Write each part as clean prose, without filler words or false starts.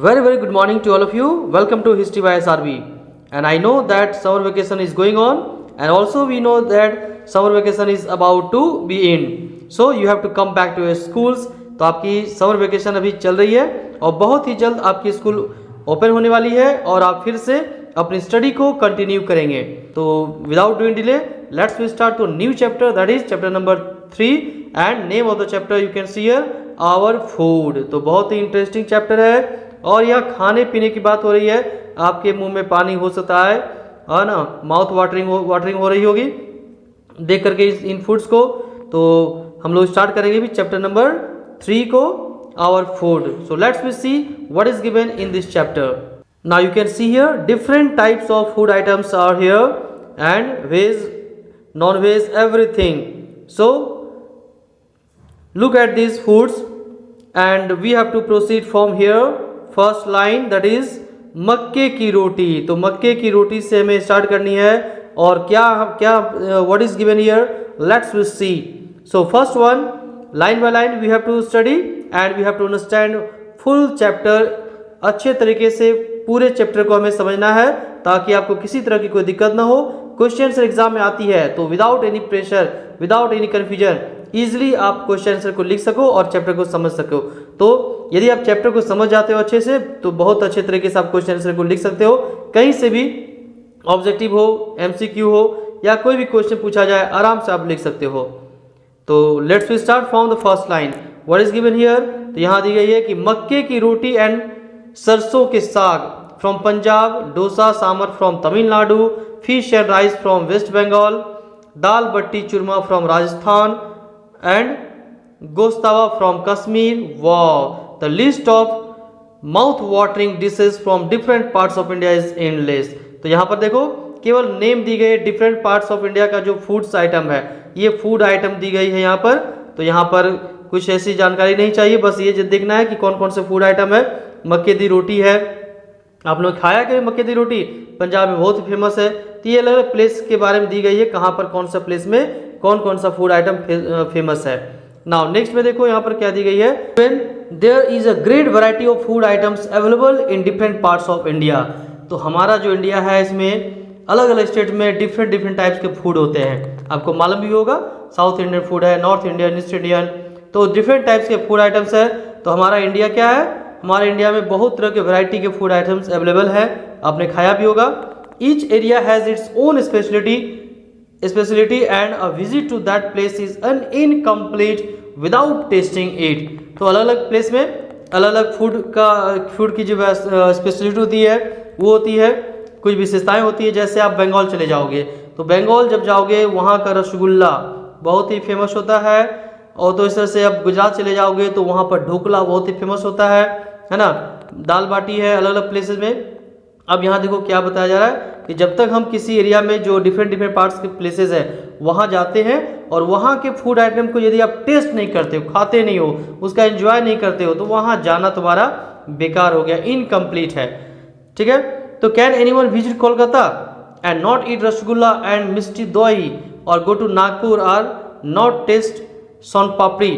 Very good morning to all of you. Welcome to History by SRB. And I know that summer vacation is going on, and also we know that summer vacation is about to be in. So you have to come back to your schools. तो आपकी summer vacation अभी चल रही है और बहुत ही जल्द आपकी स्कूल ओपन होने वाली है और आप फिर से अपनी स्टडी को कंटिन्यू करेंगे. तो without doing delay let's we start to new chapter, that is chapter number 3 and name of the chapter you can see here our food. तो बहुत ही इंटरेस्टिंग चैप्टर है और यहाँ खाने पीने की बात हो रही है. आपके मुंह में पानी हो सकता है ना, माउथ वाटरिंग हो रही होगी देख करके इन फूड्स को. तो हम लोग स्टार्ट करेंगे भी चैप्टर नंबर 3 को, our food. So let's we see what is given in this chapter. Now you can see here different types of food items are here and veg, non veg, everything. So look at these foods and we have to proceed from here. First line that is मक्के की रोटी. तो मक्के की रोटी से हमें start करनी है और क्या what is given here, let's we see. So first one, line by line we have to study and we have to understand full chapter. अच्छे तरीके से पूरे चैप्टर को हमें समझना है ताकि आपको किसी तरह की कोई दिक्कत ना हो. क्वेश्चन एग्जाम में आती है तो without any pressure, without any confusion easily आप क्वेश्चन आंसर को लिख सको और चैप्टर को समझ सको. तो यदि आप चैप्टर को समझ जाते हो अच्छे से तो बहुत अच्छे तरीके से आप क्वेश्चन आंसर को लिख सकते हो. कहीं से भी ऑब्जेक्टिव हो, एमसीक्यू हो या कोई भी क्वेश्चन पूछा जाए आराम से आप लिख सकते हो. तो let's we start from the first line. What is given here, तो यहाँ दी गई है कि मक्के की रोटी एंड सरसों के साग from Punjab, dosa sambar from Tamil Nadu, fish and rice from West Bengal, dal baati churma from Rajasthan and gushtaba from Kashmir. वाह, the list of mouth watering dishes from different parts of India is endless. तो यहाँ पर देखो केवल नेम दी गई डिफरेंट पार्ट्स ऑफ इंडिया का जो फूड्स आइटम है, ये फूड आइटम दी गई है यहाँ पर. तो यहाँ पर कुछ ऐसी जानकारी नहीं चाहिए, बस ये देखना है कि कौन कौन से फूड आइटम है. मक्के दी रोटी है, आप लोग खाया कि मक्के दी रोटी पंजाब में बहुत ही फेमस है. तो ये अलग अलग प्लेस के बारे में दी गई है, कहाँ पर कौन सा प्लेस में कौन कौन सा फूड आइटम फेमस है. नाउ नेक्स्ट में देखो यहाँ पर क्या दी गई है, when there is a great variety of food items available in different parts of India. तो हमारा जो इंडिया है इसमें अलग अलग स्टेट में डिफरेंट टाइप्स के फूड होते हैं. आपको मालूम भी होगा साउथ इंडियन फूड है, नॉर्थ इंडियन, ईस्ट इंडियन, तो डिफरेंट टाइप्स के फूड आइटम्स है. तो हमारा इंडिया क्या है, हमारे इंडिया में बहुत तरह के वैरायटी के फूड आइटम्स अवेलेबल है, आपने खाया भी होगा. Each area has its own speciality and a visit to that place is an incomplete without tasting it. तो अलग अलग प्लेस में अलग अलग फूड की जो स्पेशलिटी होती है वो होती है, कुछ विशेषताएं होती है. जैसे आप बंगाल चले जाओगे तो बंगाल जब जाओगे वहाँ का रसगुल्ला बहुत ही फेमस होता है. और तो इस तरह से आप गुजरात चले जाओगे तो वहाँ पर ढोकला बहुत ही फेमस होता है ना. दाल बाटी है अलग अलग प्लेसेस में. अब यहाँ देखो क्या बताया जा रहा है कि जब तक हम किसी एरिया में जो डिफरेंट पार्ट्स के प्लेसेस है वहाँ जाते हैं और वहाँ के फूड आइटम को यदि आप टेस्ट नहीं करते हो, खाते नहीं हो, उसका एंजॉय नहीं करते हो, तो वहाँ जाना तुम्हारा बेकार हो गया, इनकम्प्लीट है. ठीक है. तो can anyone visit Kolkata and not eat rasgulla and mishti doi और go to Nagpur or not taste son papdi.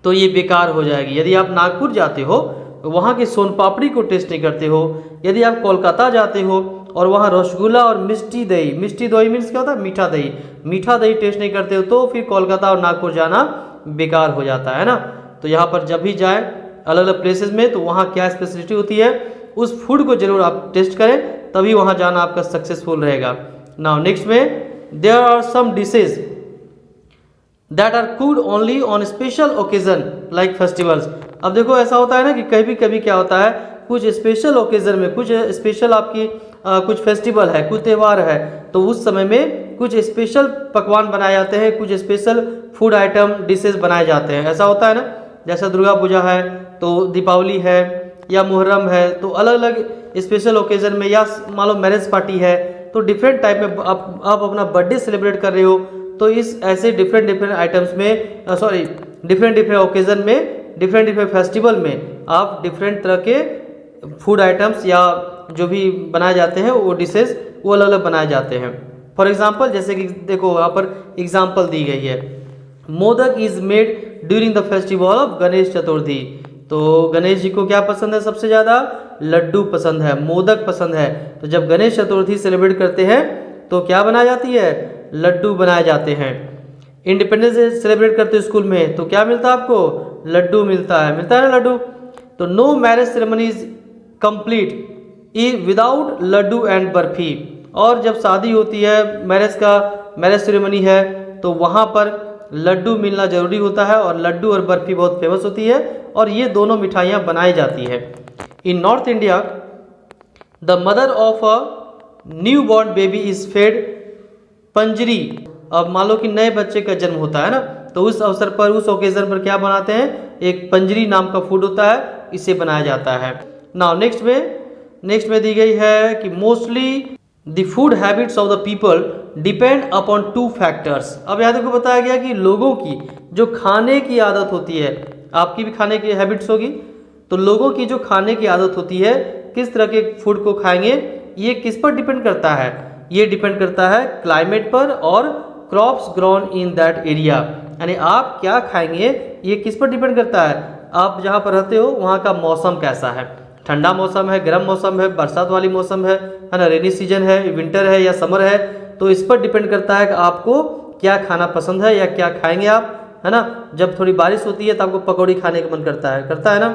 तो ये बेकार हो जाएगी. यदि आप नागपुर जाते हो वहाँ की सोन पापड़ी को टेस्ट नहीं करते हो, यदि आप कोलकाता जाते हो और वहाँ रसगुल्ला और मिष्टी दही मीन्स क्या होता है, मीठा दही टेस्ट नहीं करते हो, तो फिर कोलकाता और नागपुर जाना बेकार हो जाता है ना. तो यहाँ पर जब भी जाए अलग अलग प्लेसेस में तो वहाँ क्या स्पेशलिटी होती है उस फूड को जरूर आप टेस्ट करें, तभी वहाँ जाना आपका सक्सेसफुल रहेगा. नाउ नेक्स्ट में there are some dishes that are could only on special occasion like festivals. अब देखो ऐसा होता है ना कि कभी कभी क्या होता है, कुछ स्पेशल ओकेजन में, कुछ स्पेशल आपकी कुछ फेस्टिवल है, कुछ त्यौहार है, तो उस समय में कुछ स्पेशल पकवान बनाए जाते हैं, कुछ स्पेशल फूड आइटम डिशेज बनाए जाते हैं. ऐसा होता है ना, जैसे दुर्गा पूजा है तो दीपावली है या मुहर्रम है, तो अलग अलग स्पेशल ओकेजन में, या मान लो मैरिज पार्टी है तो डिफरेंट टाइप में आप अपना बर्थडे सेलिब्रेट कर रहे हो, तो इस ऐसे डिफरेंट आइटम्स में डिफरेंट ओकेजन में, डिफरेंट फेस्टिवल में आप डिफरेंट तरह के फूड आइटम्स या जो भी बनाए जाते हैं वो डिशेज वो अलग अलग बनाए जाते हैं. फॉर एग्जांपल जैसे कि देखो यहाँ पर एग्जांपल दी गई है modak is made during the festival of Ganesh Chaturthi. तो गणेश जी को क्या पसंद है सबसे ज़्यादा? लड्डू पसंद है, मोदक पसंद है। तो जब गणेश चतुर्थी सेलिब्रेट करते हैं तो क्या बनाई जाती है? लड्डू बनाए जाते हैं। इंडिपेंडेंस डे सेलिब्रेट करते हो स्कूल में तो क्या मिलता है आपको? लड्डू मिलता है ना लड्डू। तो no marriage ceremony is complete without laddoo and barfi. और जब शादी होती है, मैरिज सेरेमनी है, तो वहाँ पर लड्डू मिलना जरूरी होता है और लड्डू और बर्फी बहुत फेमस होती है और ये दोनों मिठाइयाँ बनाई जाती है। In North India the mother of a new born baby is fed panjiri. अब मान लो कि नए बच्चे का जन्म होता है ना, तो उस अवसर पर, उस ओकेजन पर क्या बनाते हैं? एक पंजरी नाम का फूड होता है, इसे बनाया जाता है। नाउ नेक्स्ट में दी गई है कि mostly the food habits of the people depend upon 2 factors. अब यहाँ देखो बताया गया कि लोगों की जो खाने की आदत होती है, आपकी भी खाने की हैबिट्स होगी, तो लोगों की जो खाने की आदत होती है, किस तरह के फूड को खाएंगे, ये किस पर डिपेंड करता है? ये डिपेंड करता है क्लाइमेट पर और crops grown in that area. यानी आप क्या खाएंगे ये किस पर डिपेंड करता है? आप जहाँ पर रहते हो वहाँ का मौसम कैसा है, ठंडा मौसम है, गर्म मौसम है, बरसात वाली मौसम है ना, रेनी सीजन है, विंटर है या समर है, तो इस पर डिपेंड करता है कि आपको क्या खाना पसंद है या क्या खाएंगे आप, है ना। जब थोड़ी बारिश होती है तो आपको पकौड़ी खाने का मन करता है ना।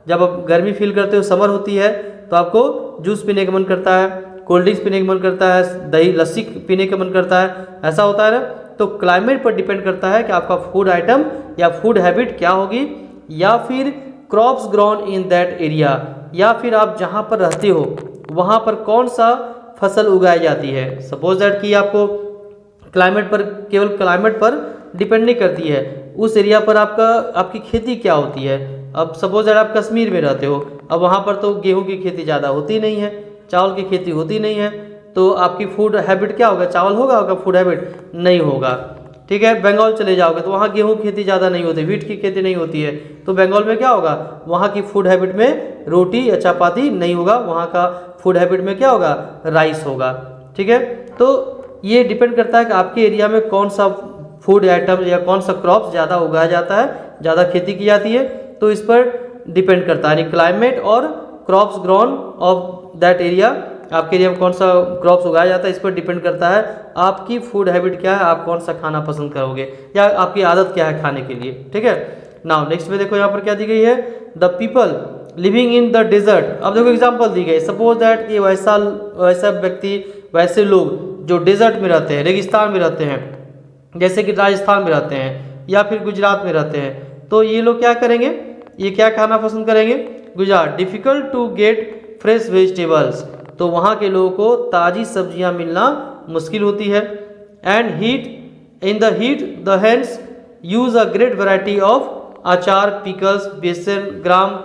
जब आप गर्मी फील करते हो, समर होती है, तो आपको जूस पीने का मन करता है, कोल्ड ड्रिंक्स पीने का मन करता है, दही लस्सी पीने का मन करता है, ऐसा होता है ना। तो क्लाइमेट पर डिपेंड करता है कि आपका फूड आइटम या फूड हैबिट क्या होगी, या फिर crops grown in that area, या फिर आप जहाँ पर रहते हो वहाँ पर कौन सा फसल उगाई जाती है। सपोज दैट कि आपको क्लाइमेट पर, केवल क्लाइमेट पर डिपेंड नहीं करती है, उस एरिया पर आपकी खेती क्या होती है। अब सपोज दैट आप कश्मीर में रहते हो, अब वहाँ पर तो गेहूँ की खेती ज़्यादा होती नहीं है, चावल की खेती होती नहीं है, तो आपकी फूड हैबिट क्या होगा? चावल होगा, फूड हैबिट नहीं होगा। ठीक है, बंगाल चले जाओगे तो वहाँ गेहूँ की खेती ज़्यादा नहीं होती, व्हीट की खेती नहीं होती है, तो बंगाल में क्या होगा? वहाँ की फूड हैबिट में रोटी या चपाती नहीं होगा, वहाँ का फूड हैबिट में क्या होगा? राइस होगा। ठीक है, तो ये डिपेंड करता है कि आपके एरिया में कौन सा फूड आइटम या कौन सा क्रॉप ज़्यादा उगाया जाता है, ज़्यादा खेती की जाती है, तो इस पर डिपेंड करता है। यानी क्लाइमेट और crops grown of that area, आपके एरिया में कौन सा क्रॉप्स उगाया जाता है, इस पर डिपेंड करता है आपकी फूड हैबिट क्या है, आप कौन सा खाना पसंद करोगे या आपकी आदत क्या है खाने के लिए। ठीक है, नाउ नेक्स्ट में देखो यहाँ पर क्या दी गई है? The people living in the desert. अब देखो एग्जांपल दी गई, सपोज दैट कि वैसा व्यक्ति, वैसे लोग जो डेजर्ट में रहते हैं, रेगिस्तान में रहते हैं, जैसे कि राजस्थान में रहते हैं या फिर गुजरात में रहते हैं, तो ये लोग क्या करेंगे? ये क्या खाना पसंद करेंगे? Gujarat difficult to get fresh vegetables, तो वहाँ के लोगों को ताज़ी सब्जियाँ मिलना मुश्किल होती है। And heat in the heat the hands use a great variety of अचार, पिकल्स, बेसन, ग्राम,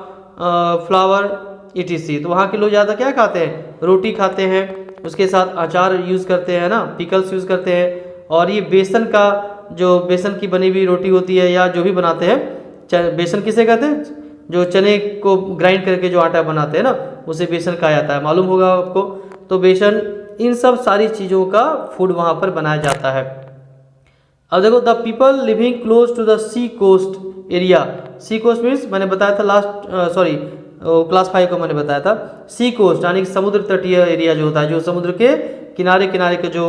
फ्लावर etc। तो वहाँ के लोग ज़्यादा क्या खाते हैं? रोटी खाते हैं, उसके साथ अचार यूज़ करते हैं ना, पिकल्स यूज़ करते हैं, और ये बेसन का, जो बेसन की बनी हुई रोटी होती है या जो भी बनाते हैं, बेसन किसे कहते हैं? जो चने को ग्राइंड करके जो आटा बनाते हैं ना, उसे बेसन कहा जाता है, मालूम होगा आपको। तो बेसन, इन सब सारी चीज़ों का फूड वहाँ पर बनाया जाता है। अब देखो, the people living close to the sea coast area. Sea coast means मैंने बताया था क्लास 5 को मैंने बताया था, सी कोस्ट यानी समुद्र तटीय एरिया जो होता है, जो समुद्र के किनारे के जो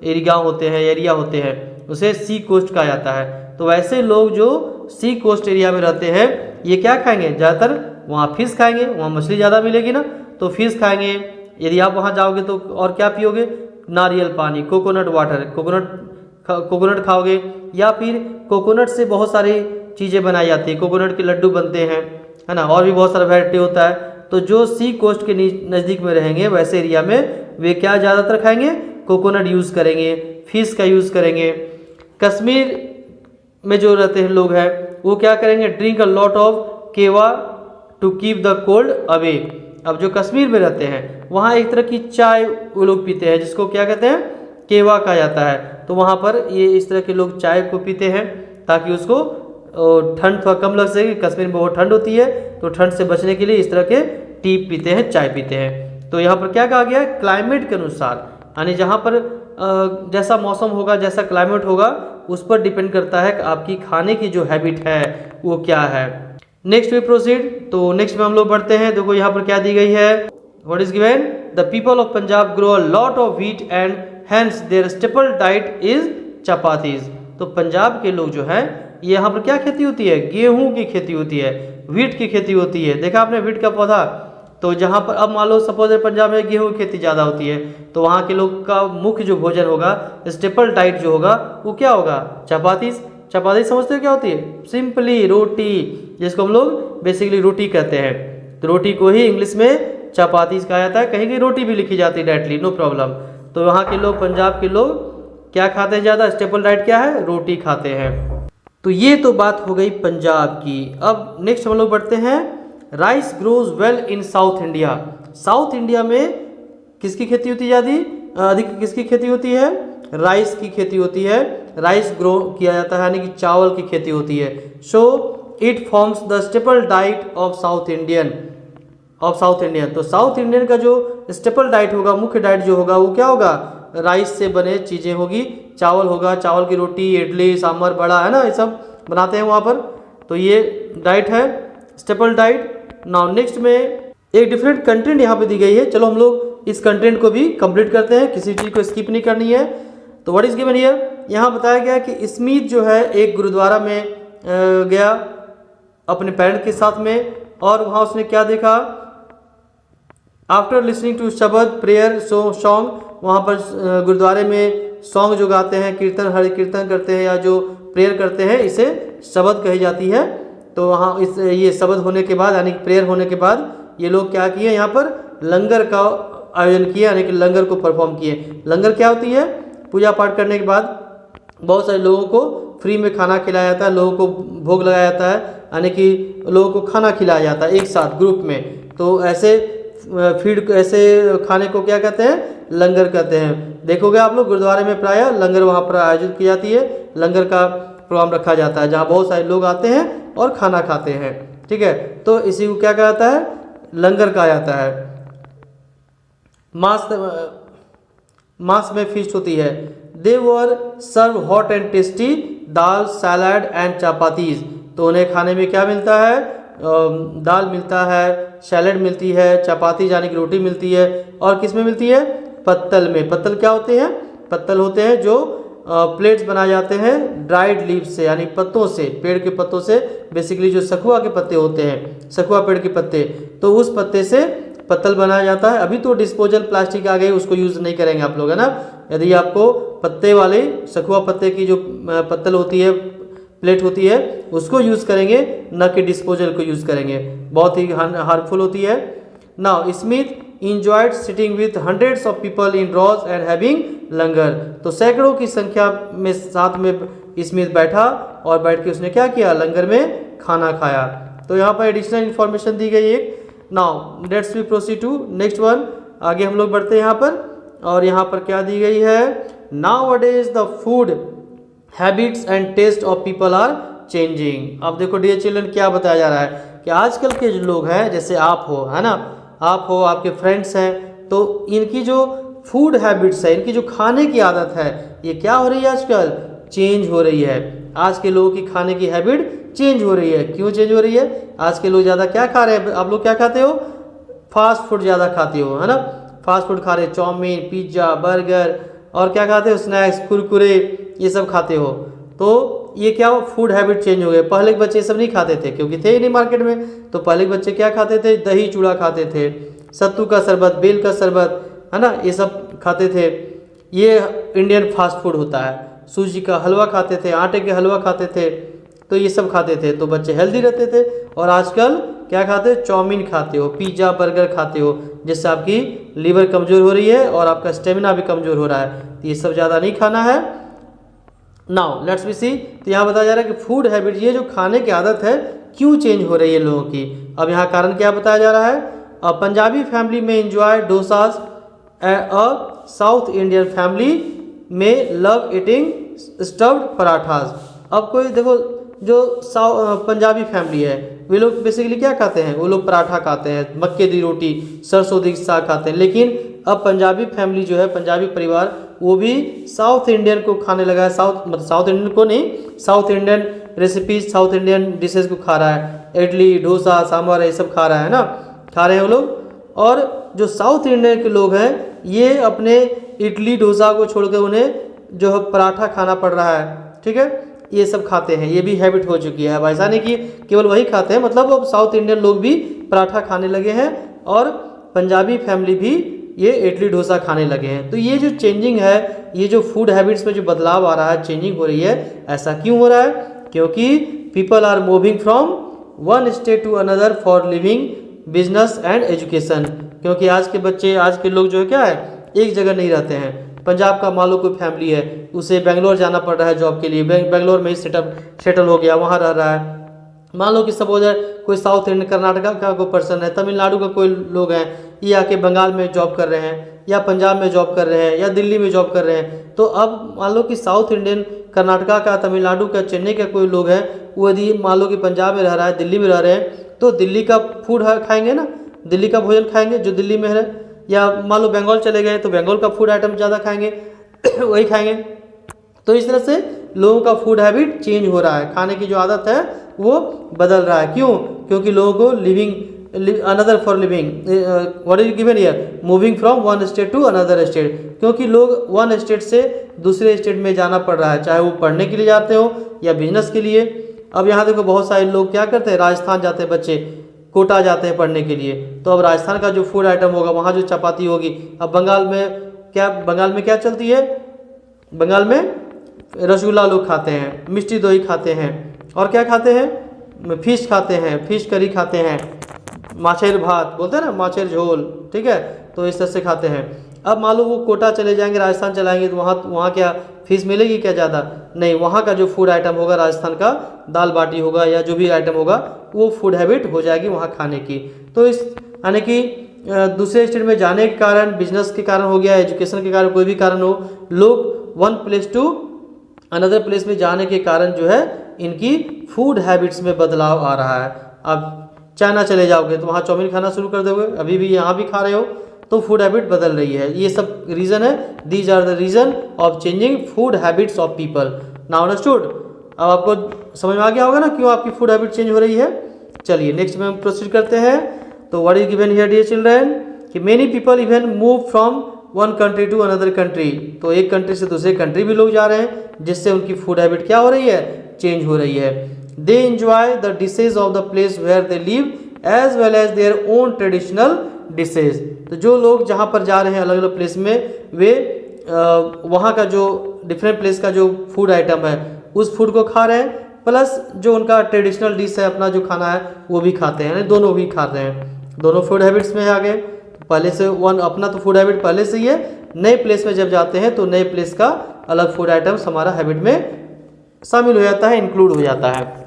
गाँव होते हैं, एरिया होते हैं, उसे सी कोस्ट कहा जाता है। तो वैसे लोग जो सी कोस्ट एरिया में रहते हैं, ये क्या खाएंगे? ज़्यादातर वहाँ फिश खाएंगे, वहाँ मछली ज़्यादा मिलेगी ना, तो फिश खाएंगे। यदि आप वहाँ जाओगे तो और क्या पियोगे? नारियल पानी, कोकोनट वाटर, कोकोनट खाओगे, या फिर कोकोनट से बहुत सारी चीज़ें बनाई जाती है, कोकोनट के लड्डू बनते हैं, है ना, और भी बहुत सारा वैरायटी होता है। तो जो सी कोस्ट के नज़दीक में रहेंगे वैसे एरिया में, वे क्या ज़्यादातर खाएंगे? कोकोनट यूज़ करेंगे, फिश का यूज़ करेंगे। कश्मीर में जो रहते हैं लोग हैं, वो क्या करेंगे? Drink a lot of kahwa to keep the cold away. अब जो कश्मीर में रहते हैं वहाँ एक तरह की चाय वो लोग पीते हैं, जिसको क्या कहते हैं? केवा कहा जाता है। तो वहाँ पर ये इस तरह के लोग चाय को पीते हैं ताकि उसको ठंड थोड़ा कम लग सके। कश्मीर में बहुत ठंड होती है, तो ठंड से बचने के लिए इस तरह के टी पीते हैं, चाय पीते हैं। तो यहाँ पर क्या कहा गया है? क्लाइमेट के अनुसार, यानी जहाँ पर जैसा मौसम होगा, जैसा क्लाइमेट होगा, उस पर डिपेंड करता है कि आपकी खाने की जो हैबिट है वो क्या है। Next we proceed. तो नेक्स्ट में हम लोग बढ़ते हैं। देखो यहाँ पर क्या दी गई है, what is given, the people of Punjab grow a lot of wheat and hence their staple diet is chapatis. तो पंजाब के लोग जो है ये यहाँ पर क्या खेती होती है, गेहूं की खेती होती है, व्हीट की खेती होती है। देखा आपने व्हीट का पौधा, तो जहाँ पर अब मान लो सपोज पंजाब में गेहूं की खेती ज़्यादा होती है, तो वहाँ के लोग का मुख्य जो भोजन होगा, स्टेपल डाइट जो होगा वो क्या होगा, चपाती। चपाती समझते हो क्या होती है, सिंपली रोटी, जिसको हम लोग बेसिकली रोटी कहते हैं। तो रोटी को ही इंग्लिश में चपाती कहा जाता है, कहीं कहीं रोटी भी लिखी जाती है डायरेक्टली, नो प्रॉब्लम। तो वहाँ के लोग, पंजाब के लोग क्या खाते हैं ज़्यादा, स्टेपल डाइट क्या है, रोटी खाते हैं। तो ये तो बात हो गई पंजाब की। अब नेक्स्ट हम लोग बढ़ते हैं, rice grows well in south India. South India में किसकी खेती होती है अधिक किसकी खेती होती है, राइस की खेती होती है। राइस ग्रो किया जाता है, यानी कि चावल की खेती होती है। So it forms the staple diet of south Indian. तो साउथ इंडियन का जो स्टेपल डाइट होगा, मुख्य डाइट जो होगा वो क्या होगा, राइस से बने चीज़ें होगी, चावल होगा, चावल की रोटी, इडली, सांभर, बड़ा, है ना, ये सब बनाते हैं वहाँ पर। तो ये डाइट है स्टेपल डाइट। नाउ नेक्स्ट में एक डिफरेंट कंटेंट यहाँ पे दी गई है। चलो हम लोग इस कंटेंट को भी कंप्लीट करते हैं, किसी चीज़ को स्किप नहीं करनी है। तो व्हाट इज गिवन हियर, यहाँ बताया गया कि स्मिथ जो है एक गुरुद्वारा में गया अपने पेरेंट के साथ में, और वहाँ उसने क्या देखा, आफ्टर लिसनिंग टू शब्द प्रेयर सॉन्ग, वहाँ पर गुरुद्वारे में सॉन्ग जो गाते हैं, कीर्तन, हरि कीर्तन करते हैं या जो प्रेयर करते हैं, इसे शब्द कही जाती है। तो वहाँ ये शब्द होने के बाद, यानी प्रेयर होने के बाद, ये लोग क्या किए, यहाँ पर लंगर का आयोजन किया, यानी कि लंगर को परफॉर्म किए। लंगर क्या होती है, पूजा पाठ करने के बाद बहुत सारे लोगों को फ्री में खाना खिलाया जाता है, लोगों को भोग लगाया जाता है, यानी कि लोगों को खाना खिलाया जाता है एक साथ ग्रुप में। तो ऐसे फीड, ऐसे खाने को क्या कहते हैं, लंगर कहते हैं। देखोगे आप लोग गुरुद्वारे में प्रायः लंगर वहाँ पर आयोजित की जाती है, लंगर का प्रोग्राम रखा जाता है, जहाँ बहुत सारे लोग आते हैं और खाना खाते हैं। ठीक है, तो इसी को क्या कहा जाता है, लंगर कहा जाता है। मास में फीस्ट होती है। They were serve hot and tasty dal, salad and chapatis. तो उन्हें खाने में क्या मिलता है, दाल मिलता है, सैलड मिलती है, चपाती यानी कि रोटी मिलती है, और किस में मिलती है, पत्तल में। पत्तल क्या होते हैं, पत्तल होते हैं जो प्लेट्स बनाए जाते हैं ड्राइड लीव्स से, यानी पत्तों से, पेड़ के पत्तों से, बेसिकली जो सखुआ के पत्ते होते हैं, सखुआ पेड़ के पत्ते, तो उस पत्ते से पत्तल बनाया जाता है। अभी तो डिस्पोजल प्लास्टिक आ गई, उसको यूज़ नहीं करेंगे आप लोग, है ना। यदि आपको पत्ते वाले, सखुआ पत्ते की जो पत्तल होती है, प्लेट होती है, उसको यूज़ करेंगे, न कि डिस्पोजल को यूज़ करेंगे, बहुत ही हार्मफुल होती है। Now Smith enjoyed sitting with hundreds of people in rows and having लंगर। तो सैकड़ों की संख्या में साथ में स्मिथ बैठा और बैठ के उसने क्या किया, लंगर में खाना खाया। तो यहाँ पर एडिशनल इन्फॉर्मेशन दी गई एक। Now let's we proceed to next one. आगे हम लोग बढ़ते हैं यहाँ पर, और यहाँ पर क्या दी गई है, nowadays the food habits and taste of people are changing. अब देखो डियर चिल्ड्रन, क्या बताया जा रहा है कि आजकल के जो लोग हैं, जैसे आप हो, है ना, आप हो, आपके फ्रेंड्स हैं, तो इनकी जो फूड हैबिट्स है, इनकी जो खाने की आदत है, ये क्या हो रही है आजकल, चेंज हो रही है। आज के लोगों की खाने की हैबिट चेंज हो रही है। क्यों चेंज हो रही है, आज के लोग ज़्यादा क्या खा रहे हैं, आप लोग क्या खाते हो, फास्ट फूड ज़्यादा खाते हो, है ना, फास्ट फूड खा रहे, चाउमीन, पिज्ज़ा, बर्गर, और क्या खाते हो, स्नैक्स, कुरकुरे, ये सब खाते हो। तो ये क्या हो, फूड हैबिट चेंज हो गए। पहले के बच्चे ये सब नहीं खाते थे, क्योंकि थे ही नहीं मार्केट में। तो पहले के बच्चे क्या खाते थे, दही चूड़ा खाते थे, सत्तू का शरबत, बेल का शरबत, है ना, ये सब खाते थे। ये इंडियन फास्ट फूड होता है। सूजी का हलवा खाते थे, आटे के हलवा खाते थे, तो ये सब खाते थे, तो बच्चे हेल्दी रहते थे। और आजकल क्या खाते, चाउमीन खाते हो, पिज्ज़ा, बर्गर खाते हो, जिससे आपकी लीवर कमज़ोर हो रही है और आपका स्टेमिना भी कमज़ोर हो रहा है। तो ये सब ज़्यादा नहीं खाना है। नाउ लेट्स वी सी। तो यहाँ बताया जा रहा है कि फूड हैबिट, ये जो खाने की आदत है, क्यों चेंज हो रही है लोगों की। अब यहाँ कारण क्या बताया जा रहा है, पंजाबी फैमिली में इंजॉय डोसाज, अ साउथ इंडियन फैमिली में लव ईटिंग स्टफ्ड पराठाज। अब कोई देखो, जो पंजाबी फैमिली है, वे लोग बेसिकली क्या खाते हैं, वो लोग पराठा खाते हैं, मक्के दी रोटी, सरसों दी साग खाते हैं। लेकिन अब पंजाबी फैमिली जो है, पंजाबी परिवार, वो भी साउथ इंडियन को खाने लगा है। साउथ इंडियन को नहीं, south Indian recipes, south Indian dishes को खा रहा है। इडली, डोसा, सांभर ये सब खा रहा है ना, खा रहे हैं वो लोग। और जो साउथ इंडियन के लोग हैं ये अपने इडली डोसा को छोड़कर उन्हें जो है पराठा खाना पड़ रहा है, ठीक है, ये सब खाते हैं। ये भी हैबिट हो चुकी है। अब ऐसा नहीं कि केवल वही खाते हैं, मतलब अब साउथ इंडियन लोग भी पराठा खाने लगे हैं और पंजाबी फैमिली भी ये इडली डोसा खाने लगे हैं। तो ये जो चेंजिंग है, ये जो फूड हैबिट्स में जो बदलाव आ रहा है, चेंजिंग हो रही है, ऐसा क्यों हो रहा है? क्योंकि people are moving from one state to another for living, business and education. क्योंकि आज के बच्चे, आज के लोग जो है क्या है, एक जगह नहीं रहते हैं। पंजाब का मान लो कोई फैमिली है, उसे बेंगलोर जाना पड़ रहा है जॉब के लिए, बेंगलोर में ही सेटल हो गया, वहाँ रह रहा है। मान लो कि सपोज है कोई साउथ इंडियन, कर्नाटका का कोई पर्सन है, तमिलनाडु का कोई लोग हैं, ये आके बंगाल में जॉब कर रहे हैं, या पंजाब में जॉब कर रहे हैं, या दिल्ली में जॉब कर रहे हैं। तो अब मान लो कि साउथ इंडियन, कर्नाटका का, तमिलनाडु का, चेन्नई का कोई लोग हैं, वो यदि मान लो कि पंजाब में रह रहा है, दिल्ली में रह रहे हैं, तो दिल्ली का फूड खाएंगे ना, दिल्ली का भोजन खाएंगे जो दिल्ली में है। या मान लो बंगाल चले गए तो बंगाल का फूड आइटम ज़्यादा खाएंगे वही खाएंगे। तो इस तरह से लोगों का फूड हैबिट चेंज हो रहा है, खाने की जो आदत है वो बदल रहा है। क्यों? क्योंकि लोगों को another for living, what is given here, moving from one state to another state. क्योंकि लोग वन स्टेट से दूसरे स्टेट में जाना पड़ रहा है, चाहे वो पढ़ने के लिए जाते हो या बिजनेस के लिए। अब यहाँ देखो बहुत सारे लोग क्या करते हैं, राजस्थान जाते हैं बच्चे, कोटा जाते हैं पढ़ने के लिए। तो अब राजस्थान का जो फूड आइटम होगा, वहाँ जो चपाती होगी। अब बंगाल में क्या चलती है, बंगाल में रसगुल्ला लोग खाते हैं, मिष्टी दोही खाते हैं, और क्या खाते हैं, फिश खाते हैं, फिश करी खाते हैं, माछेर भात बोलते हैं ना, माछेर झोल, ठीक है। तो इस तरह से खाते हैं। अब मान लो वो कोटा चले जाएंगे, राजस्थान चलाएंगे, तो वहाँ क्या फिश मिलेगी क्या ज़्यादा? नहीं, वहाँ का जो फूड आइटम होगा राजस्थान का, दाल बाटी होगा या जो भी आइटम होगा, वो फूड हैबिट हो जाएगी वहाँ खाने की। तो इस यानी कि दूसरे स्टेट में जाने के कारण, बिजनेस के कारण हो गया, एजुकेशन के कारण, कोई भी कारण हो, लोग one place to another place में जाने के कारण जो है इनकी फूड हैबिट्स में बदलाव आ रहा है। अब चाइना चले जाओगे तो वहाँ चाउमीन खाना शुरू कर दोगे, अभी भी यहाँ भी खा रहे हो, तो फूड हैबिट बदल रही है। ये सब रीज़न है, these are the reason of changing food habits of people. Now understood? अब आपको समझ में आ गया होगा ना क्यों आपकी फूड हैबिट चेंज हो रही है। चलिए नेक्स्ट में हम प्रोसीड करते हैं। तो what is given here dear children, कि many people even move from one country to another country. तो एक कंट्री से दूसरे कंट्री भी लोग जा रहे हैं, जिससे उनकी फूड हैबिट क्या हो रही है, चेंज हो रही है। They enjoy the dishes of the place where they live as well as their own traditional dishes. तो जो लोग जहाँ पर जा रहे हैं अलग अलग प्लेस में, वे वहाँ का जो डिफरेंट प्लेस का जो फूड आइटम है उस फूड को खा रहे हैं, प्लस जो उनका ट्रेडिशनल डिश है, अपना जो खाना है वो भी खाते हैं, दोनों भी खाते हैं। दोनों फूड हैबिट्स में आ गए। पहले से अपना तो फूड हैबिट पहले से ही है, नए प्लेस में जब जाते हैं तो नए प्लेस का अलग फूड आइटम्स हमारा हैबिट में शामिल हो जाता है, इंक्लूड हो जाता है।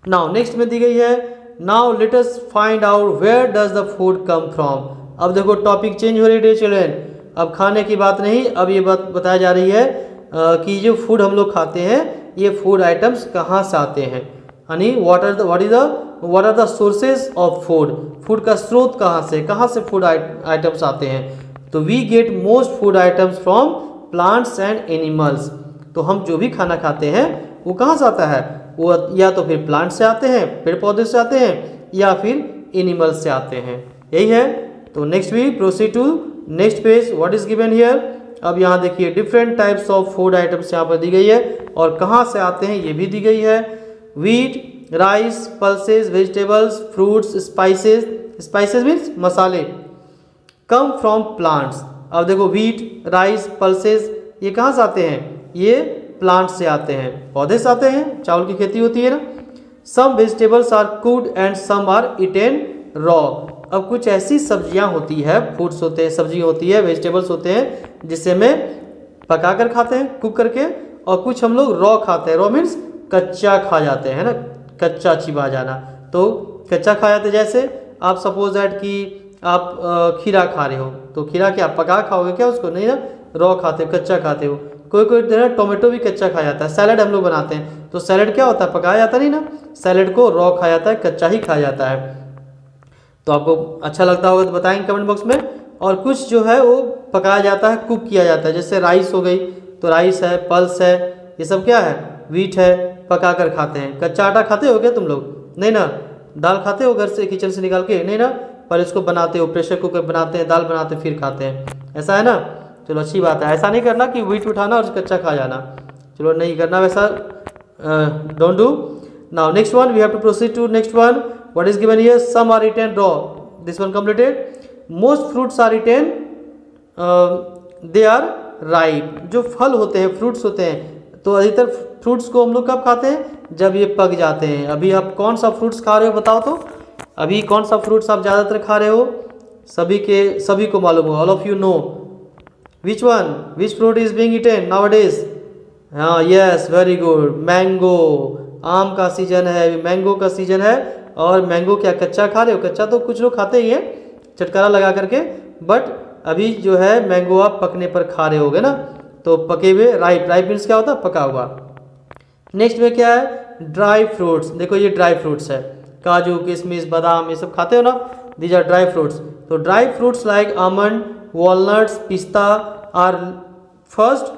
नाउ नेक्स्ट में दी गई है, now let us find out where does the food come from. अब देखो टॉपिक चेंज हो रही है चिल्ड्रन, अब खाने की बात नहीं, अब ये बात बताई जा रही है कि जो फूड हम लोग खाते हैं ये फूड आइटम्स कहाँ से आते हैं, यानी what are the sources of food. Food का स्रोत कहाँ से फूड आइटम्स आते हैं। तो we get most food items from plants and animals. तो हम जो भी खाना खाते हैं वो कहाँ से आता है, वो या तो फिर प्लांट से आते हैं, पेड़ पौधे से आते हैं, या फिर एनिमल्स से आते हैं, यही है। तो next we proceed to next page, what is given here. अब यहाँ देखिए different types of food items यहाँ पर दी गई है और कहाँ से आते हैं ये भी दी गई है। Wheat, rice, pulses, vegetables, fruits, spices means मसाले, कम फ्रॉम प्लांट्स। अब देखो वीट, राइस, पल्सेस ये कहाँ से आते हैं, ये प्लांट से आते हैं, पौधे से आते हैं, चावल की खेती होती है ना। Some vegetables are cooked and some are eaten raw. अब कुछ ऐसी सब्जियां होती है, फ्रूट्स होते हैं, सब्जी होती है, वेजिटेबल्स होते हैं जिसे हमें पका कर खाते हैं, कुक करके, और कुछ हम लोग रॉ खाते हैं। रॉ मीन्स कच्चा खा जाते हैं ना, कच्चा चिबा जाना। तो कच्चा खा जाते, जैसे आप सपोज दैट कि आप खीरा खा रहे हो, तो खीरा क्या पका खाओगे क्या उसको, नहीं ना, रॉ खाते हो, कच्चा खाते हो। कोई तरह टोमेटो भी कच्चा खाया जाता है। सैलड हम लोग बनाते हैं तो सैलड क्या होता है, पकाया जाता नहीं ना, सैलड को रॉ खाया जाता है, कच्चा ही खाया जाता है। तो आपको अच्छा लगता होगा तो बताएंगे कमेंट बॉक्स में। और कुछ जो है वो पकाया जाता है, कुक किया जाता है। जैसे राइस हो गई तो राइस है, पल्स है, ये सब क्या है, वीट है, पका कर खाते हैं। कच्चा आटा खाते हो क्या तुम लोग? नहीं ना। दाल खाते हो घर से, किचन से निकाल के? नहीं ना। पर इसको बनाते हो, प्रेशर कुकर बनाते हैं, दाल बनाते हैं, फिर खाते हैं, ऐसा है ना। चलो अच्छी बात है। ऐसा नहीं करना कि वीट उठाना और कच्चा खा जाना, चलो नहीं करना वैसा, don't do. Now next one we have to proceed to next one. What is given here? Some are eaten raw, this one completed. Most fruits are eaten, they are ripe. जो फल होते हैं, फ्रूट्स होते हैं, तो अधिकतर fruits को हम लोग कब खाते हैं? जब ये पक जाते हैं। अभी आप कौन सा फ्रूट्स खा रहे हो बताओ तो? अभी कौन सा फ्रूट्स आप ज़्यादातर खा रहे हो? सभी को मालूम हो, all of you know which one, which fruit is being eaten nowadays? हाँ यस, वेरी गुड, मैंगो। आम का सीजन है, अभी मैंगो का सीजन है। और मैंगो क्या कच्चा खा रहे हो? कच्चा तो कुछ लोग खाते ही हैं चटकारा लगा करके, बट अभी जो है मैंगो आप पकने पर खा रहे होगे ना, तो पके हुए। राइप, राइप मीन्स क्या होता है? पका हुआ। नेक्स्ट में क्या है? Dry fruits. देखो ये ड्राई फ्रूट्स है, काजू, किशमिश, बादाम, ये सब खाते हो ना, दीज आर ड्राई फ्रूट्स। तो dry fruits like almond, walnuts, pista are first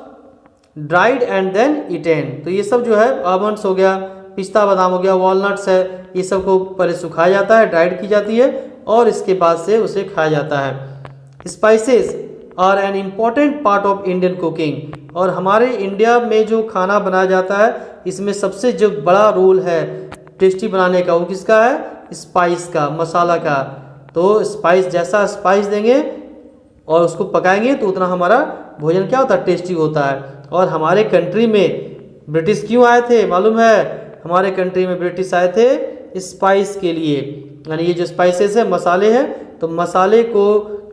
dried and then eaten. तो ये सब जो है, आमंड्स हो गया, पिस्ता बादाम हो गया, वॉलनट्स है, ये सब को पहले सुखाया जाता है, ड्राइड की जाती है, और इसके बाद से उसे खाया जाता है। Spices are an important part of Indian cooking. और हमारे इंडिया में जो खाना बनाया जाता है, इसमें सबसे जो बड़ा रोल है टेस्टी बनाने का, वो किसका है? स्पाइस का, मसाला का। तो स्पाइस, जैसा स्पाइस देंगे और उसको पकाएंगे तो उतना हमारा भोजन क्या होता है? टेस्टी होता है। और हमारे कंट्री में ब्रिटिश क्यों आए थे मालूम है? हमारे कंट्री में ब्रिटिश आए थे स्पाइस के लिए, यानी ये जो स्पाइसेस है, मसाले हैं, तो मसाले को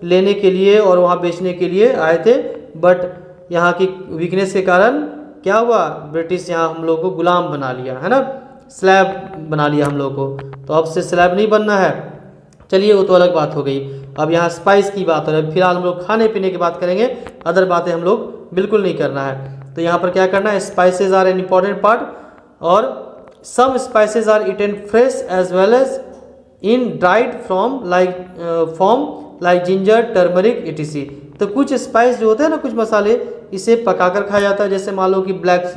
लेने के लिए और वहाँ बेचने के लिए आए थे। बट यहाँ की वीकनेस के कारण क्या हुआ? ब्रिटिश यहाँ हम लोग को गुलाम बना लिया, है ना, स्लैब बना लिया हम लोग को। तो अब से स्लैब नहीं बनना है। चलिए वो तो अलग बात हो गई। अब यहाँ स्पाइस की बात हो रही है। फिलहाल हम लोग खाने पीने की बात करेंगे, अदर बातें हम लोग बिल्कुल नहीं करना है। तो यहाँ पर क्या करना है? Spices are an important part, और some spices are eaten fresh as well as in dried form like ginger, turmeric etc. तो कुछ स्पाइस जो होते हैं ना, कुछ मसाले, इसे पकाकर खाया जाता है। जैसे मान लो कि ब्लैक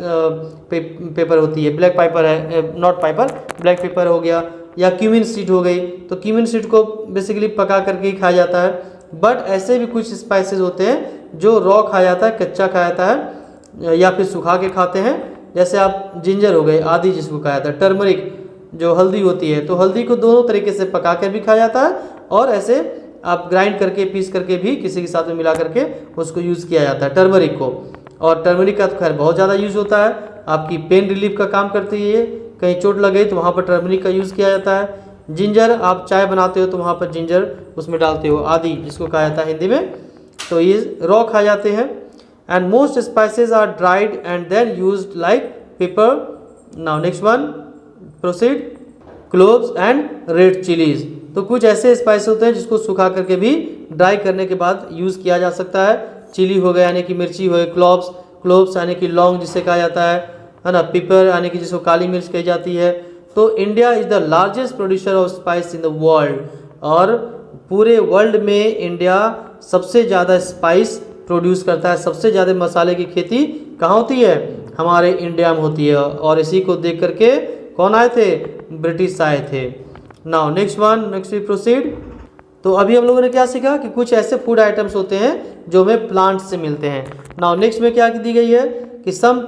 पेपर होती है, ब्लैक पेपर है, नॉट पेपर, ब्लैक पेपर हो गया, या क्यूमिन सीड हो गई, तो क्यूमिन सीड को बेसिकली पका करके ही खाया जाता है। बट ऐसे भी कुछ स्पाइसेस होते हैं जो रॉ खाया जाता है, कच्चा खाया जाता है, या फिर सुखा के खाते हैं। जैसे आप जिंजर हो गए, आदि जिसको खाया जाता है, टर्मरिक जो हल्दी होती है, तो हल्दी को दोनों तरीके से पका कर भी खाया जाता है, और ऐसे आप ग्राइंड करके, पीस करके भी किसी के साथ में मिला करके उसको यूज़ किया जाता है, टर्मरिक को। और टर्मरिक का तो खैर बहुत ज़्यादा यूज़ होता है, आपकी पेन रिलीफ का काम करती है ये। कहीं चोट लग गई तो वहाँ पर टर्मरिक का यूज़ किया जाता है। जिंजर, आप चाय बनाते हो तो वहाँ पर जिंजर उसमें डालते हो, आदि जिसको कहा जाता है हिंदी में, तो ये रॉ खाए जाते हैं। And most spices are dried and then used like pepper. Now next one, proceed. Cloves and red chilies. तो कुछ ऐसे स्पाइस होते हैं जिसको सुखा करके भी ड्राई करने के बाद यूज़ किया जा सकता है। चिली हो गया यानी कि मिर्ची हो गई, क्लोव्स यानी कि लौंग जिसे कहा जाता है ना, पिपर यानी कि जिसको काली मिर्च कही जाती है। तो India is the largest producer of spice in the world. और पूरे वर्ल्ड में इंडिया सबसे ज़्यादा स्पाइस प्रोड्यूस करता है। सबसे ज़्यादा मसाले की खेती कहाँ होती है? हमारे इंडिया में होती है। और इसी को देख करके कौन आए थे? ब्रिटिश आए थे। Now next one, next we proceed. तो अभी हम लोगों ने क्या सीखा कि कुछ ऐसे फूड आइटम्स होते हैं जो हमें प्लांट से मिलते हैं। नाउ नेक्स्ट में क्या दी गई है कि some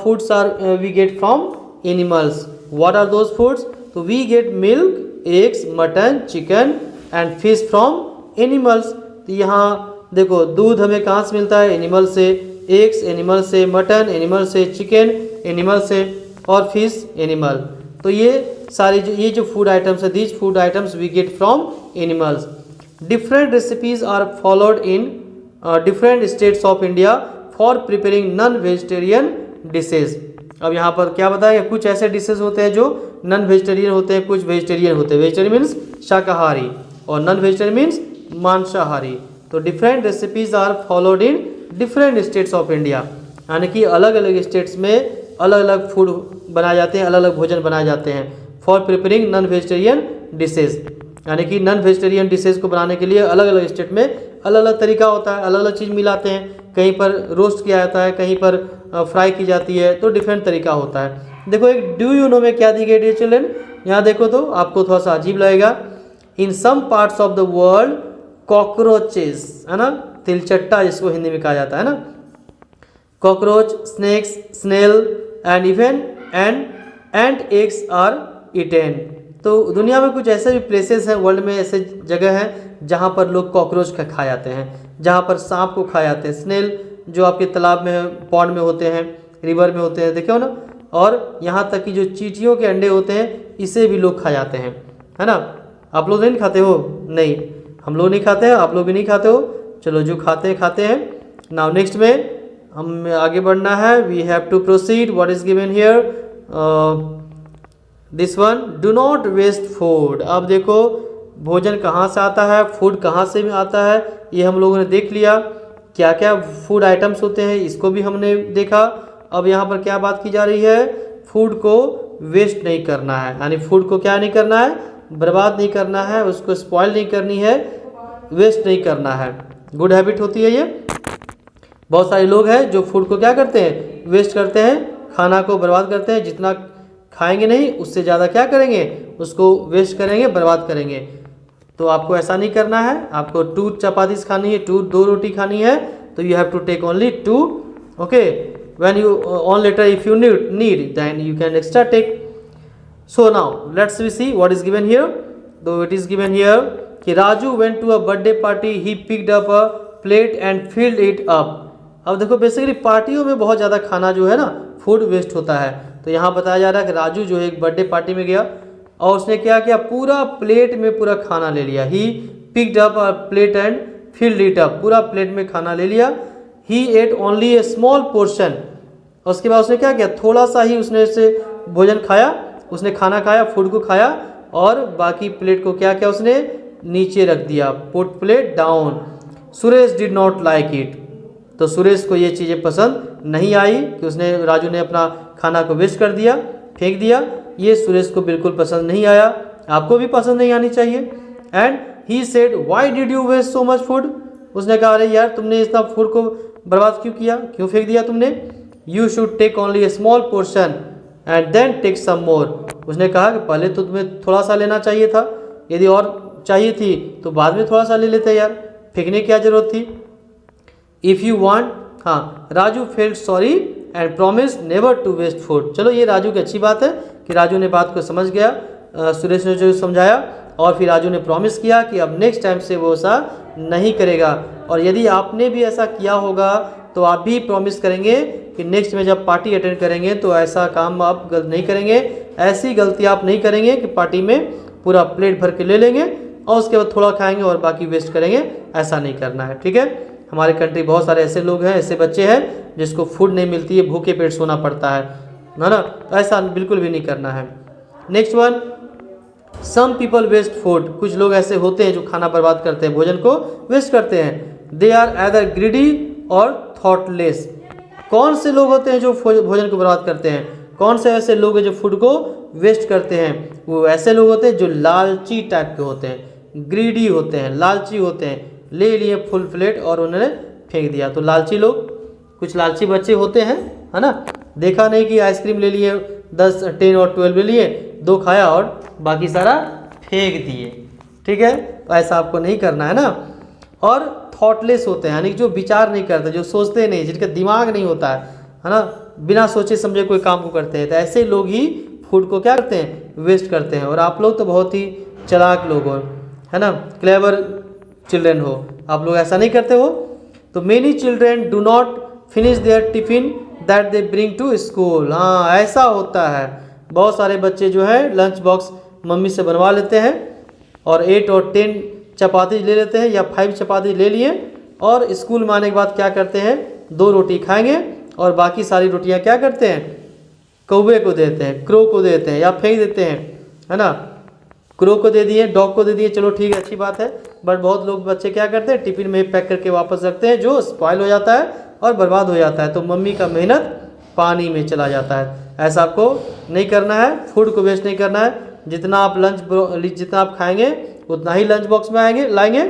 foods are we get from animals. What are those foods? तो we get milk, eggs, mutton, chicken and fish from animals. तो यहाँ देखो, दूध हमें कहाँ से मिलता है? एनिमल से। एग्स एनिमल से, मटन एनिमल से, चिकन एनिमल से, और फिश एनिमल। तो ये सारी ये जो फूड आइटम्स है, these food items we get from animals. Different recipes are followed in different states of India for preparing non vegetarian dishes. अब यहाँ पर क्या बताया? कुछ ऐसे डिशेज होते हैं जो नॉन वेजिटेरियन होते हैं, कुछ वेजिटेरियन होते हैं। वेजिटेरियन मीन्स शाकाहारी, और नॉन वेजिटेरियन मीन्स मांसाहारी। तो different recipes are followed in different states of India, यानी कि अलग अलग स्टेट्स में अलग अलग फूड बनाए जाते हैं, अलग अलग भोजन बनाए जाते हैं for preparing non vegetarian dishes. यानी कि नॉन वेजिटेरियन डिशेज को बनाने के लिए अलग अलग स्टेट में अलग अलग तरीका होता है, अलग अलग चीज़ मिलाते हैं, कहीं पर रोस्ट किया जाता है, कहीं पर फ्राई की जाती है, तो डिफरेंट तरीका होता है। देखो एक डू यू नो में क्या दी गई डियर चिल्ड्रन, यहाँ देखो तो आपको थोड़ा सा अजीब लगेगा। In some parts of the world cockroaches, है ना, तिलचट्टा जिसको हिंदी में कहा जाता है ना, cockroach, snakes, snail and even and eggs are eaten. तो दुनिया में कुछ ऐसे भी प्लेसेस हैं, वर्ल्ड में ऐसे जगह हैं जहाँ पर लोग कॉकरोच का खा जाते हैं, जहाँ पर सांप को खा जाते हैं, स्नेल जो आपके तालाब में पॉन्ड में होते हैं, रिवर में होते हैं, देखे हो ना, और यहाँ तक कि जो चींटियों के अंडे होते हैं इसे भी लोग खा जाते हैं, है ना। आप लोग नहीं खाते हो? नहीं, हम लोग नहीं खाते हैं, आप लोग भी नहीं खाते हो। चलो जो खाते हैं खाते हैं। नाउ नेक्स्ट में हम आगे बढ़ना है। We have to proceed. What is given here? This one, do not waste food. अब देखो भोजन कहाँ से आता है, फूड कहाँ से आता है, ये हम लोगों ने देख लिया। क्या क्या फूड आइटम्स होते हैं इसको भी हमने देखा। अब यहाँ पर क्या बात की जा रही है? फूड को वेस्ट नहीं करना है, यानी फूड को क्या नहीं करना है, बर्बाद नहीं करना है, उसको स्पॉइल नहीं करनी है, वेस्ट नहीं करना है। गुड हैबिट होती है ये। बहुत सारे लोग हैं जो फूड को क्या करते हैं, वेस्ट करते हैं, खाना को बर्बाद करते हैं। जितना खाएंगे नहीं उससे ज़्यादा क्या करेंगे, उसको वेस्ट करेंगे, बर्बाद करेंगे। तो आपको ऐसा नहीं करना है। आपको 2 चपाती खानी है, 2 रोटी खानी है, तो you have to take only 2। Okay, when you on later if you need then you can extra take. So now let's we see what is given here. Though it is given here कि Raju went to a birthday party, he picked up a plate and filled it up. अब देखो basically पार्टियों में बहुत ज़्यादा खाना जो है ना, फूड वेस्ट होता है। तो यहाँ बताया जा रहा है कि राजू जो है एक बर्थडे पार्टी में गया और उसने क्या किया, पूरा प्लेट में पूरा खाना ले लिया। ही picked up a plate and filled it up, पूरा प्लेट में खाना ले लिया। ही eight only a small portion. उसके बाद उसने क्या किया, थोड़ा सा ही उसने से भोजन खाया, उसने खाना खाया, फूड को खाया, और बाकी प्लेट को क्या किया, उसने नीचे रख दिया, put plate down. Suresh did not like it. तो सुरेश को ये चीज़ें पसंद नहीं आई कि उसने, राजू ने अपना खाना को वेस्ट कर दिया, फेंक दिया। ये सुरेश को बिल्कुल पसंद नहीं आया, आपको भी पसंद नहीं आनी चाहिए। And he said why did you waste so much food. उसने कहा अरे यार तुमने इतना फूड को बर्बाद क्यों किया, क्यों फेंक दिया तुमने। You should take only a small portion and then take some more. उसने कहा कि पहले तो तुम्हें थोड़ा सा लेना चाहिए था, यदि और चाहिए थी तो बाद में थोड़ा सा ले लेते यार, फेंकने की क्या जरूरत थी। इफ़ यू वांट, हाँ, Raju felt sorry and promise never to waste food. चलो ये राजू की अच्छी बात है कि राजू ने बात को समझ गया, सुरेश ने जो समझाया, और फिर राजू ने प्रॉमिस किया कि अब नेक्स्ट टाइम से वो ऐसा नहीं करेगा। और यदि आपने भी ऐसा किया होगा तो आप भी प्रॉमिस करेंगे कि नेक्स्ट में जब पार्टी अटेंड करेंगे तो ऐसा काम आप नहीं करेंगे, ऐसी गलती आप नहीं करेंगे कि पार्टी में पूरा प्लेट भर के ले लेंगे और उसके बाद थोड़ा खाएंगे और बाकी वेस्ट करेंगे। ऐसा नहीं करना है, ठीक है। हमारे कंट्री बहुत सारे ऐसे लोग हैं, ऐसे बच्चे हैं जिसको फूड नहीं मिलती है, भूखे पेट सोना पड़ता है ना, तो ऐसा बिल्कुल भी नहीं करना है। Next one, some people waste food. कुछ लोग ऐसे होते हैं जो खाना बर्बाद करते हैं, भोजन को वेस्ट करते हैं। दे आर एदर ग्रीडी और थॉटलेस। कौन से लोग होते हैं जो भोजन को बर्बाद करते हैं, कौन से ऐसे लोग हैं जो फूड को वेस्ट करते हैं? वो ऐसे लोग होते हैं जो लालची टाइप के होते हैं, ग्रीडी होते हैं, लालची होते हैं। ले लिए फुल प्लेट और उन्होंने फेंक दिया। तो लालची लोग, कुछ लालची बच्चे होते हैं, है ना, देखा नहीं कि आइसक्रीम ले लिए 10, 10 और 12 ले लिए, 2 खाया और बाकी सारा फेंक दिए, ठीक है। तो ऐसा आपको नहीं करना है ना। और थॉटलेस होते हैं, यानी जो विचार नहीं करते, जो सोचते नहीं, जिनका दिमाग नहीं होता है ना, बिना सोचे समझे कोई काम को करते हैं, तो ऐसे लोग ही फूड को क्या करते हैं, वेस्ट करते हैं। और आप लोग तो बहुत ही चालाक लोग हो, है ना, क्लेवर चिल्ड्रेन हो, आप लोग ऐसा नहीं करते हो। तो many children do not finish their tiffin that they bring to school. हाँ, ऐसा होता है, बहुत सारे बच्चे जो है लंच बॉक्स मम्मी से बनवा लेते हैं और 8 और 10 चपाती ले लेते हैं या 5 चपाती ले लिए, और स्कूल में आने के बाद क्या करते हैं, 2 रोटी खाएंगे और बाकी सारी रोटियां क्या करते हैं, कौवे को देते हैं, क्रो को देते हैं या फेंक देते हैं, है ना। क्रो को दे दिए, डॉग को दे दिए, चलो ठीक है, अच्छी बात है। बट बहुत लोग बच्चे क्या करते हैं, टिफिन में पैक करके वापस रखते हैं, जो स्पॉइल हो जाता है और बर्बाद हो जाता है। तो मम्मी का मेहनत पानी में चला जाता है। ऐसा आपको नहीं करना है, फूड को वेस्ट नहीं करना है। जितना आप खाएंगे उतना ही लंच बॉक्स में लाएंगे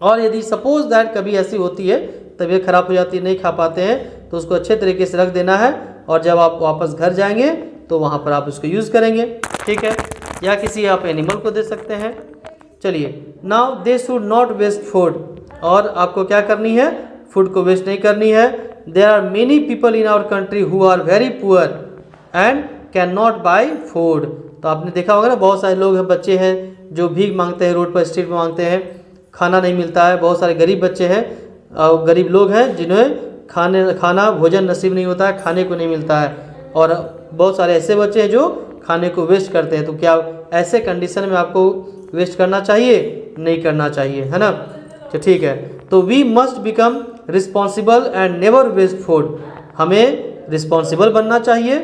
और यदि सपोज दैट कभी ऐसी होती है, तबीयत खराब हो जाती है, नहीं खा पाते हैं, तो उसको अच्छे तरीके से रख देना है और जब आप वापस घर जाएंगे तो वहाँ पर आप उसको यूज़ करेंगे, ठीक है। या किसी आप एनिमल को दे सकते हैं। चलिए, now they should not waste food, और आपको क्या करनी है, फूड को वेस्ट नहीं करनी है। There are many people in our country who are very poor and can not buy food. तो आपने देखा होगा ना, बहुत सारे लोग हैं, बच्चे हैं जो भीख मांगते हैं, रोड पर स्ट्रीट में मांगते हैं, खाना नहीं मिलता है। बहुत सारे गरीब बच्चे हैं, गरीब लोग हैं जिन्हें खाना भोजन नसीब नहीं होता है, खाने को नहीं मिलता है, और बहुत सारे ऐसे बच्चे हैं जो खाने को वेस्ट करते हैं। तो क्या ऐसे कंडीशन में आपको वेस्ट करना चाहिए? नहीं करना चाहिए, है ना। तो ठीक है, तो we must become responsible and never waste food. हमें रिस्पॉन्सिबल बनना चाहिए,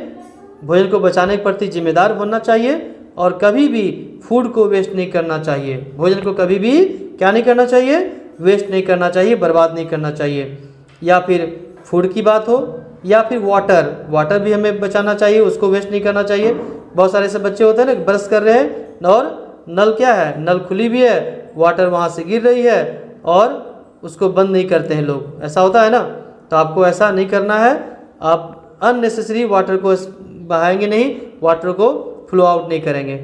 भोजन को बचाने के प्रति जिम्मेदार बनना चाहिए, और कभी भी फूड को वेस्ट नहीं करना चाहिए। भोजन को कभी भी क्या नहीं करना चाहिए? वेस्ट नहीं करना चाहिए, बर्बाद नहीं करना चाहिए। या फिर फूड की बात हो, या फिर वाटर भी हमें बचाना चाहिए, उसको वेस्ट नहीं करना चाहिए। बहुत सारे ऐसे बच्चे होते हैं ना, ब्रश कर रहे हैं और नल क्या है, नल खुली भी है, वाटर वहाँ से गिर रही है और उसको बंद नहीं करते हैं लोग, ऐसा होता है ना। तो आपको ऐसा नहीं करना है, आप अननेसेसरी वाटर को बहाएंगे नहीं, वाटर को फ्लो आउट नहीं करेंगे।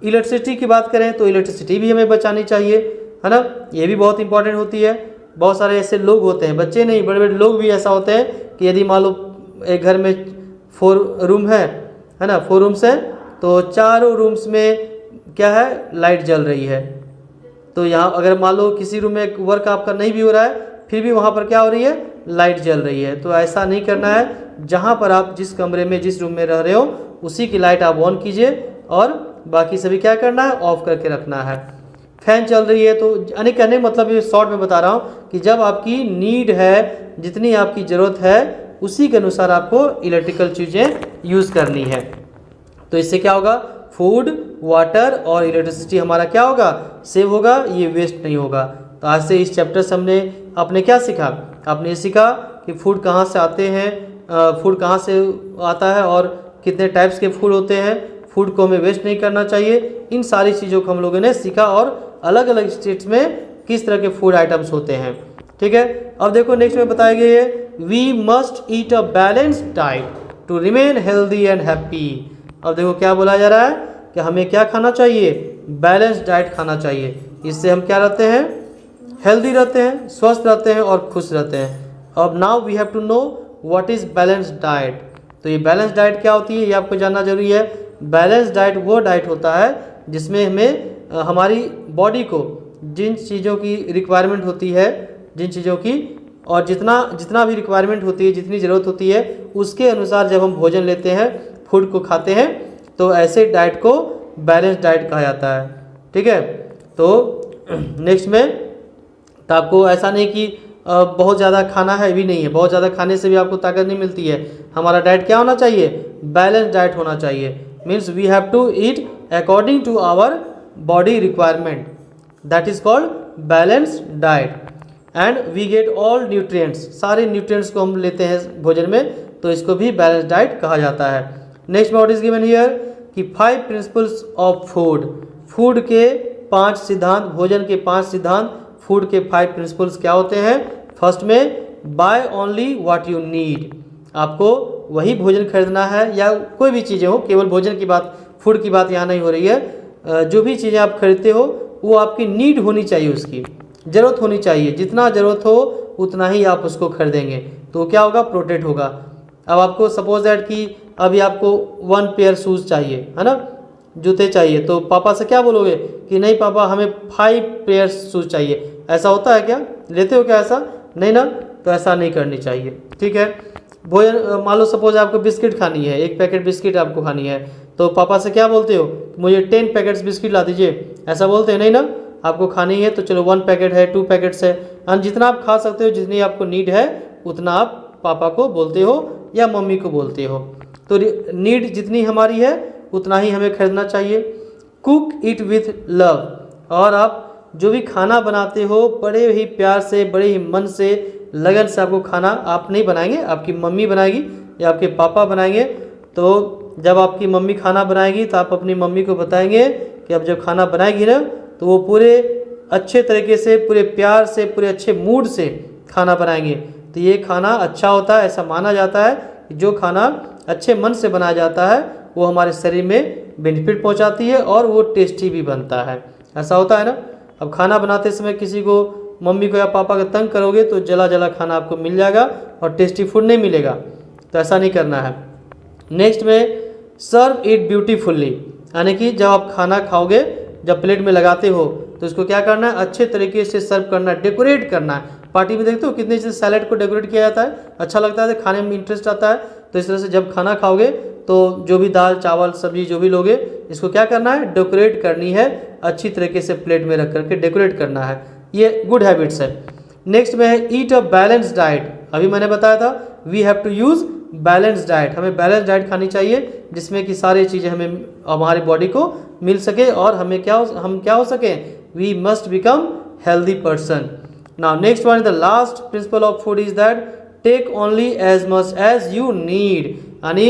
इलेक्ट्रिसिटी की बात करें तो इलेक्ट्रिसिटी भी हमें बचानी चाहिए, है ना, ये भी बहुत इंपॉर्टेंट होती है। बहुत सारे ऐसे लोग होते हैं, बच्चे नहीं, बड़े बड़े लोग भी ऐसा होते हैं कि यदि मान लो एक घर में 4 रूम है ना, 4 रूम्स हैं, तो चारों रूम्स में क्या है, लाइट जल रही है। तो यहाँ अगर मान लो किसी रूम में वर्क आपका नहीं भी हो रहा है, फिर भी वहाँ पर क्या हो रही है, लाइट जल रही है। तो ऐसा नहीं करना है। जहाँ पर आप जिस कमरे में, जिस रूम में रह रहे हो, उसी की लाइट आप ऑन कीजिए और बाकी सभी क्या करना है, ऑफ करके रखना है। फैन चल रही है तो यानी कहने मतलब ये शॉर्ट में बता रहा हूँ कि जब आपकी नीड है, जितनी आपकी ज़रूरत है, उसी के अनुसार आपको इलेक्ट्रिकल चीज़ें यूज़ करनी है। तो इससे क्या होगा, फूड, वाटर और इलेक्ट्रिसिटी हमारा क्या होगा, सेव होगा, ये वेस्ट नहीं होगा। तो आज से इस चैप्टर से आपने क्या सीखा, आपने ये सीखा कि फूड कहाँ से आते हैं, फूड कहाँ से आता है और कितने टाइप्स के फूड होते हैं, फूड को हमें वेस्ट नहीं करना चाहिए। इन सारी चीज़ों को हम लोगों ने सीखा और अलग अलग स्टेट्स में किस तरह के फूड आइटम्स होते हैं, ठीक है। अब देखो नेक्स्ट में बताया गया है, we must eat a balanced diet to remain healthy and happy. अब देखो क्या बोला जा रहा है कि हमें क्या खाना चाहिए, बैलेंस्ड डाइट खाना चाहिए। इससे हम क्या रहते हैं, हेल्दी रहते हैं, स्वस्थ रहते हैं और खुश रहते हैं। अब now we have to know what is balanced diet. तो ये बैलेंस्ड डाइट क्या होती है, ये आपको जानना जरूरी है। बैलेंस्ड डाइट वो डाइट होता है जिसमें हमें हमारी बॉडी को जिन चीज़ों की रिक्वायरमेंट होती है, जिन चीज़ों की और जितना भी रिक्वायरमेंट होती है, जितनी ज़रूरत होती है, उसके अनुसार जब हम भोजन लेते हैं, फूड को खाते हैं, तो ऐसे डाइट को बैलेंस्ड डाइट कहा जाता है, ठीक है। तो नेक्स्ट में तो आपको ऐसा नहीं कि बहुत ज़्यादा खाना है भी नहीं है, बहुत ज़्यादा खाने से भी आपको ताकत नहीं मिलती है। हमारा डाइट क्या होना चाहिए, बैलेंस डाइट होना चाहिए। Means we have to eat according to our body requirement, that is called balanced diet. And we get all nutrients, सारे न्यूट्रिएंट्स को हम लेते हैं भोजन में, तो इसको भी बैलेंस डाइट कहा जाता है। नेक्स्ट में व्हाट इज गिवन हियर कि 5 प्रिंसिपल्स ऑफ फूड। फूड के 5 सिद्धांत, भोजन के 5 सिद्धांत, फूड के 5 प्रिंसिपल्स क्या होते हैं। फर्स्ट में, buy only what you need. आपको वही भोजन खरीदना है, या कोई भी चीज़ें हो, केवल भोजन की बात, फूड की बात यहाँ नहीं हो रही है। जो भी चीज़ें आप खरीदते हो वो आपकी नीड होनी चाहिए, उसकी ज़रूरत होनी चाहिए। जितना ज़रूरत हो उतना ही आप उसको खरीदेंगे, तो क्या होगा, प्रोटेक्ट होगा। अब आपको सपोज दैट कि अभी आपको 1 पेयर शूज़ चाहिए, है ना, जूते चाहिए, तो पापा से क्या बोलोगे कि नहीं पापा हमें 5 पेयर शूज़ चाहिए। ऐसा होता है क्या, लेते हो क्या ऐसा, नहीं ना। तो ऐसा नहीं करनी चाहिए, ठीक है। भोजन मान लो सपोज आपको बिस्किट खानी है, 1 पैकेट बिस्किट आपको खानी है, तो पापा से क्या बोलते हो, मुझे 10 पैकेट्स बिस्किट ला दीजिए, ऐसा बोलते हैं, नहीं ना। आपको खानी है तो चलो 1 पैकेट है, 2 पैकेट्स है, और जितना आप खा सकते हो, जितनी आपको नीड है उतना आप पापा को बोलते हो या मम्मी को बोलते हो। तो नीड जितनी हमारी है उतना ही हमें खरीदना चाहिए। कुक इट विथ लव, और आप जो भी खाना बनाते हो बड़े ही प्यार से, बड़े ही मन से, लगन से आपको खाना आप नहीं बनाएंगे, आपकी मम्मी बनाएगी या आपके पापा बनाएंगे। तो जब आपकी मम्मी खाना बनाएगी तो आप अपनी मम्मी को बताएंगे कि अब जब खाना बनाएगी ना, तो वो पूरे अच्छे तरीके से, पूरे प्यार से, पूरे अच्छे मूड से खाना बनाएंगे तो ये खाना अच्छा होता है। ऐसा माना जाता है कि जो खाना अच्छे मन से बनाया जाता है वो हमारे शरीर में बेनिफिट पहुंचाती है और वो टेस्टी भी बनता है। ऐसा होता है ना। अब खाना बनाते समय किसी को, मम्मी को या पापा को तंग करोगे तो जला जला खाना आपको मिल जाएगा और टेस्टी फूड नहीं मिलेगा, तो ऐसा नहीं करना है। नेक्स्ट में सर्व इट ब्यूटीफुल्ली, यानी कि जब आप खाना खाओगे, जब प्लेट में लगाते हो तो इसको क्या करना है, अच्छे तरीके से सर्व करना है, डेकोरेट करना है। पार्टी में देखते हो कितने से सैलेड को डेकोरेट किया जाता है, अच्छा लगता है, खाने में इंटरेस्ट आता है। तो इस तरह से जब खाना खाओगे तो जो भी दाल चावल सब्जी जो भी लोगे, इसको क्या करना है, डेकोरेट करनी है, अच्छी तरीके से प्लेट में रख करके डेकोरेट करना है। ये गुड हैबिट्स है। नेक्स्ट में है ईट अ बैलेंस डाइट। अभी मैंने बताया था we have to use balance diet, हमें बैलेंस डाइट खानी चाहिए जिसमें कि सारी चीज़ें हमें हमारी बॉडी को मिल सके और हम क्या हो सके, we must become healthy person. Now next one is the last principle of food is that take only as much as you need, यानी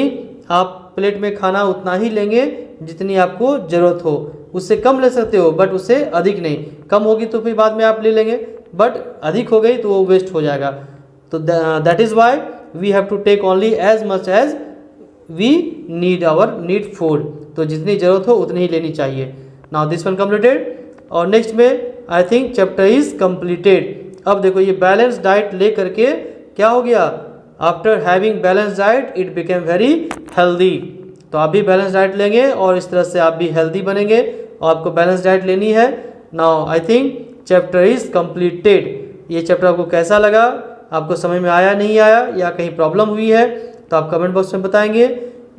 आप प्लेट में खाना उतना ही लेंगे जितनी आपको ज़रूरत हो, उससे कम ले सकते हो बट उससे अधिक नहीं। कम होगी तो फिर बाद में आप ले लेंगे, बट अधिक हो गई तो वो वेस्ट हो जाएगा। तो that is why we have to take only as much as we need food, तो जितनी ज़रूरत हो उतनी ही लेनी चाहिए। Now this one completed. और नेक्स्ट में I think chapter is completed. अब देखो ये बैलेंस डाइट ले करके क्या हो गया, after having balance diet it became very healthy. तो आप भी बैलेंस डाइट लेंगे और इस तरह से आप भी हेल्दी बनेंगे और आपको बैलेंस डाइट लेनी है। Now I think chapter is completed. ये चैप्टर आपको कैसा लगा, आपको समझ में आया नहीं आया या कहीं प्रॉब्लम हुई है तो आप कमेंट बॉक्स में बताएंगे।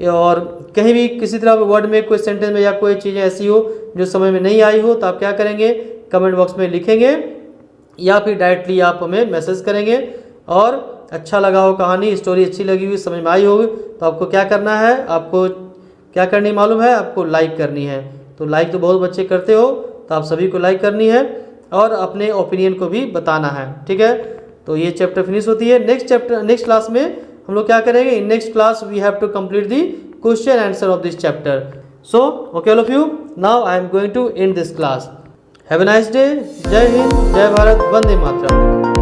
और कहीं भी किसी तरह वर्ड में कोई सेंटेंस में या कोई चीज़ ऐसी हो जो समझ में नहीं आई हो तो आप क्या करेंगे, कमेंट बॉक्स में लिखेंगे या फिर डायरेक्टली आप हमें मैसेज करेंगे। और अच्छा लगा हो कहानी, स्टोरी अच्छी लगी हुई, समझ में आई होगी तो आपको क्या करना है, आपको क्या करनी मालूम है, आपको लाइक करनी है। तो लाइक तो बहुत बच्चे करते हो, तो आप सभी को लाइक करनी है और अपने ओपिनियन को भी बताना है, ठीक है। तो ये चैप्टर फिनिश होती है। नेक्स्ट क्लास में हम लोग क्या करेंगे, in next class we have to complete the question answer of this chapter. So okay all of you, now I am going to end this class. Have a nice day. जय हिंद, जय भारत, वंदे मातरम।